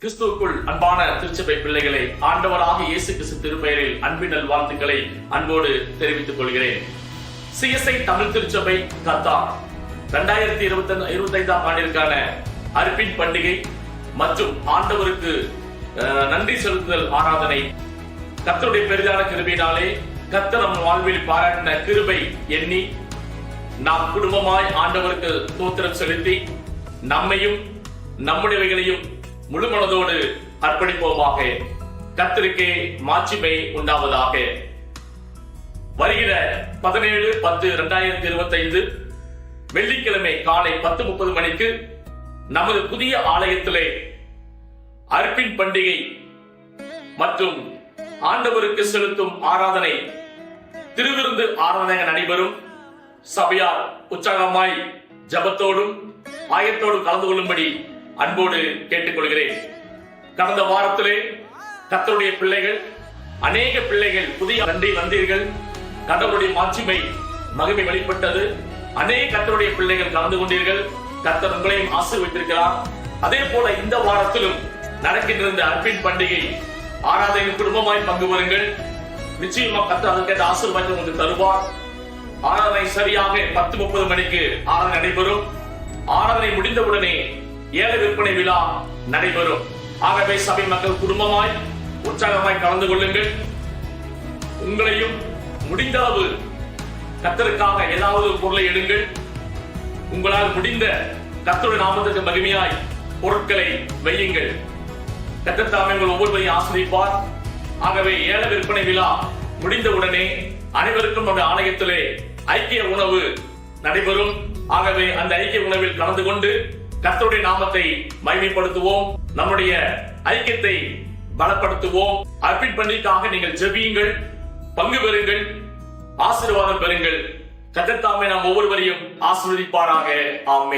கிறிஸ்துவுக்குள் அன்பான திருச்சபை பிள்ளைகளை, ஆண்டவராக இயேசு கிறிஸ்து திருப்பெயரில் அன்பின் நல்வாழ்த்துக்களை அன்போடு தெரிவித்துக் கொள்கிறேன். CSI தமிழ் திருச்சபை கத்தார் 2025 ஆண்டிற்கான அர்ப்பின் பண்டிகை மற்றும் ஆண்டவருக்கு நன்றி செலுத்துதல் ஆராதனை கர்த்தருடைய பெரிதான கிருபையினாலே கர்த்தர் நம் வாழ்வில் பாராட்டின கிருபை எண்ணி நாம் குடும்பமாய் ஆண்டவருக்கு ஸ்தோத்திரம் செலுத்தி நம்மையும் நம்முடையவைகளையும் முழு மனதோடு அர்ப்பணிப்போமாக. கர்த்தருக்கே மாட்சிமை உண்டாவதாக. வருகிற 17-10-2025 வெள்ளிக்கிழமை காலை 10:30 மணிக்கு நமது புதிய ஆலயத்திலே அர்ப்பின் பண்டிகை மற்றும் ஆண்டவருக்கு செலுத்தும் ஆராதனை, திருவிருந்து ஆராதனை நடைபெறும். சபையார் உற்சாகமாய் ஜபத்தோடும் ஆயத்தோடும் கலந்து கொள்ளும்படி அன்போடு கேட்டுக்கொள்கிறேன். கடந்த வாரத்திலே கர்த்தருடைய பிள்ளைகள், அநேக பிள்ளைகள் புதிய நன்றி வந்தீர்கள். கடவுளுடைய மாட்சிமை மகிமை வெளிப்பட்டது. அநேக கர்த்தருடைய பிள்ளைகள் கலந்து கொண்டீர்கள். கர்த்தர் உங்களையும் ஆசீர்வதித்திருக்கிறார். அதே போல இந்த வாரத்திலும் நடக்கின்ற இந்த அர்ப்பின் பண்டிகை ஆராதனை குடும்பமாய் பங்கு வருங்கள். நிச்சயமா கர்த்தர் அதற்கேற்ற ஆசீர்வாதத்தை உங்களுக்கு தருவார். ஆராதனை சரியாக 10:30 மணிக்கு ஆராதனை நடைபெறும். ஆராதனை முடிந்தவுடனே ஏல விற்பனை விழா நடைபெறும். ஆகவே சபை மக்கள் குடும்பமாய் உற்சாகமாய் கலந்து கொள்ளுங்கள். உங்களையும் முடிந்த அளவு கர்த்தருக்காக ஏதாவது பொருளை எடுங்கள். உங்களால் முடிந்த கர்த்தருடைய நாமத்துக்கு மகிமையாய் பொருட்களை வையுங்கள். கர்த்தர் தாமே உங்கள் ஒவ்வொருவரையும் ஆசீர்வதிப்பார். ஆகவே ஏல விற்பனை விழா முடிந்தவுடனே அனைவருக்கும் நம்முடைய ஆலயத்திலே ஐக்கிய உணவு நடைபெறும். ஆகவே அந்த ஐக்கிய உணவில் கலந்து கொண்டு கர்த்தருடைய நாமத்தை மகிமைப்படுத்துவோம். நம்முடைய ஐக்கியத்தை பலப்படுத்துவோம். அர்ப்பின் பண்டிகைக்காக நீங்கள் ஜெபியுங்கள், பங்கு பெறுங்கள், ஆசீர்வாதம் பெறுங்கள். கர்த்தர் தாமே நாம் ஒவ்வொருவரையும் ஆசீர்வதிப்பாராக. ஆமென்.